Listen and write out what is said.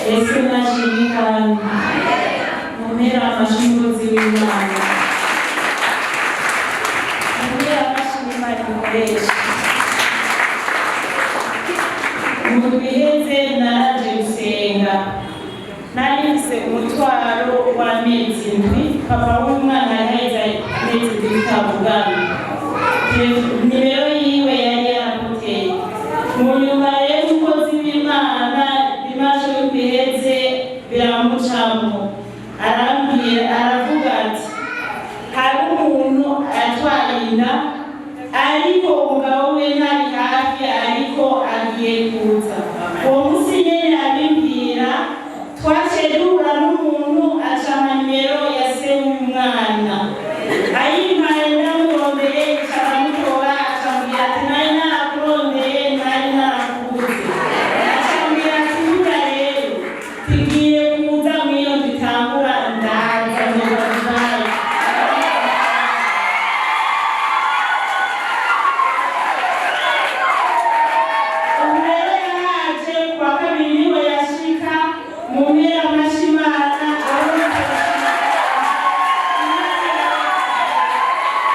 Yesu nashimikana mumera amashingozi w'Imana mumera amashimimana ikoresha mu biheze naraje gusenga nari mfise umutwaro w'amezi ndwi papa w'umwana yaheza amezi ndwi bitavugana nimero yiwe yari yaramuteye mu nyuma rero umukozi w'Imana bimaze biheze biramucamo arambwira aravuga ati hari umuntu atwaye inda ari